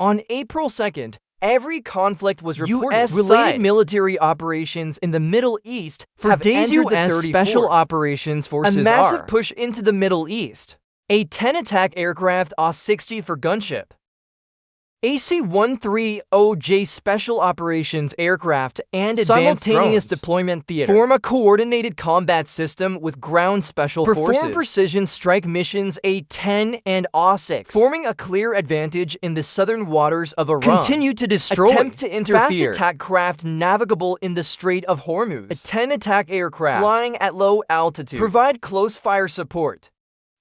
On April 2nd, every conflict was reported. US-related military operations in the Middle East For days, U.S. Special Operations Forces A massive are push into the Middle East. A-10 attack aircraft A-60 for gunship. AC-130J Special Operations Aircraft and Advanced Simultaneous Drones Deployment Theater form a coordinated combat system with ground special forces. Perform precision strike missions A-10 and A-6, forming a clear advantage in the southern waters of Iran. Continue to destroy. Attempt to interfere. Fast attack craft navigable in the Strait of Hormuz. A-10 attack aircraft flying at low altitude. Provide close fire support.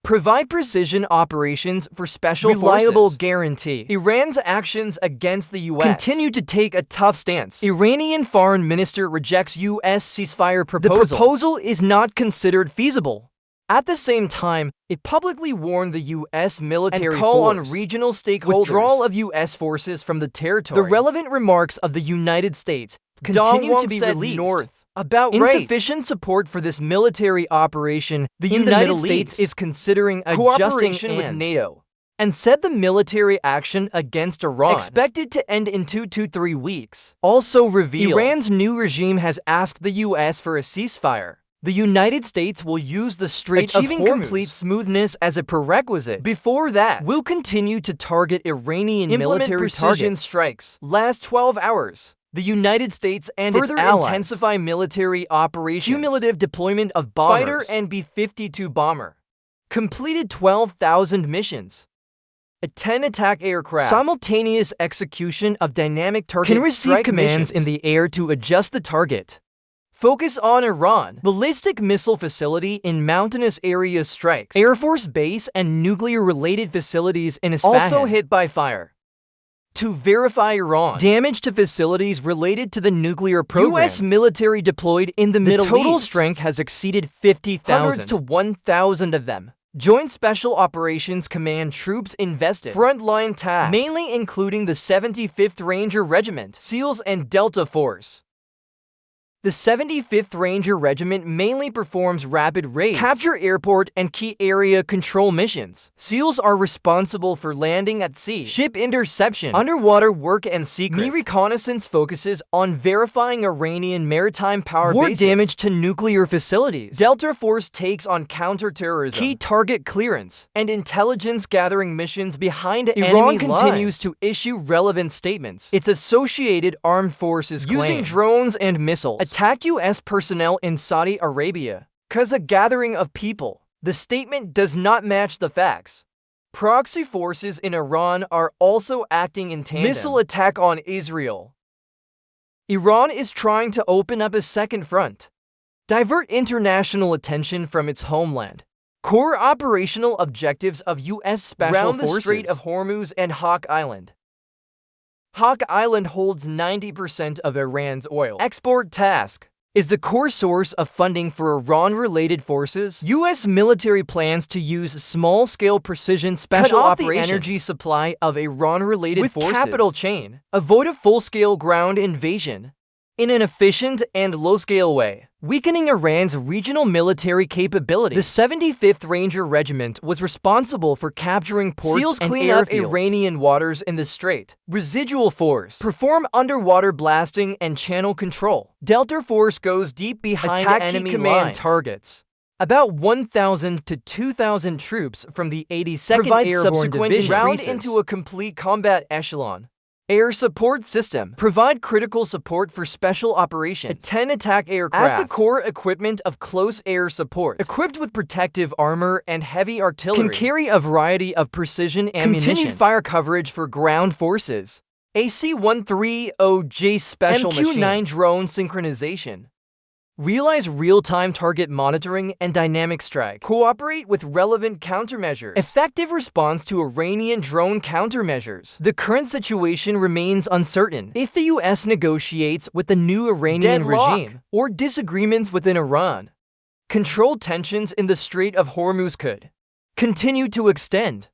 Provide precision operations for special reliable forces. Guarantee. Iran's actions against the U.S. continue to take a tough stance. Iranian foreign minister rejects U.S. ceasefire proposal. The proposal is not considered feasible. At the same time, it publicly warned the U.S. military call on regional stakeholders withdrawal of U.S. forces from the territory. The relevant remarks of the United States continue to be released. North. About insufficient support for this military operation, the United States is considering cooperation with NATO, and said the military action against Iran, expected to end in 2 to 3 weeks, also revealed Iran's new regime has asked the U.S. for a ceasefire. The United States will use the Strait of Hormuz complete smoothness as a prerequisite. Before that, we'll continue to target Iranian military precision strikes. Last 12 hours. The United States and its allies intensify military operations. Cumulative deployment of bombers. Fighter and B-52 bomber. Completed 12,000 missions. A-10 attack aircraft. Simultaneous execution of dynamic target can receive commands in the air to adjust the target. Focus on Iran. Ballistic missile facility in mountainous area strikes. Air Force base and nuclear-related facilities in Isfahan also hit by fire. To verify Iran, damage to facilities related to the nuclear program. U.S. military deployed in the Middle East. The total strength has exceeded 50,000. Hundreds to 1,000 of them. Joint Special Operations Command troops invested. Frontline tasks, mainly including the 75th Ranger Regiment, SEALs, and Delta Force. The 75th Ranger Regiment mainly performs rapid raids, capture airport, and key area control missions. SEALs are responsible for landing at sea, ship interception, underwater work, and secret. Me reconnaissance focuses on verifying Iranian maritime power bases. War damage to nuclear facilities. Delta Force takes on counterterrorism, key target clearance, and intelligence gathering missions behind Iran continues to issue relevant statements. Its associated armed forces using drones and missiles attacked U.S. personnel in Saudi Arabia, cause a gathering of people. The statement does not match the facts. Proxy forces in Iran are also acting in tandem. Missile attack on Israel. Iran is trying to open up a second front. Divert international attention from its homeland. Core operational objectives of U.S. Special Forces. Around the Strait of Hormuz and Hawk Island. Hawk Island holds 90% of Iran's oil export task, is the core source of funding for Iran-related forces. U.S. military plans to use small-scale precision special operations the energy supply of Iran-related forces. Capital chain, avoid a full-scale ground invasion in an efficient and low-scale way, weakening Iran's regional military capability. The 75th Ranger Regiment was responsible for capturing ports SEALs and clean up Iranian waters in the strait. Residual Force perform underwater blasting and channel control. Delta Force goes deep behind enemy command targets. About 1,000 to 2,000 troops from the 82nd Airborne Division round into a complete combat echelon. Air Support System. Provide critical support for special operations. A-10 attack aircraft. As the core equipment of close air support, equipped with protective armor and heavy artillery, can carry a variety of precision ammunition. Continued fire coverage for ground forces. AC-130J Special MQ-9 drone synchronization. Realize real-time target monitoring and dynamic strike. Cooperate with relevant countermeasures. Effective response to Iranian drone countermeasures. The current situation remains uncertain. If the U.S. negotiates with the new Iranian regime or disagreements within Iran, controlled tensions in the Strait of Hormuz could continue to extend.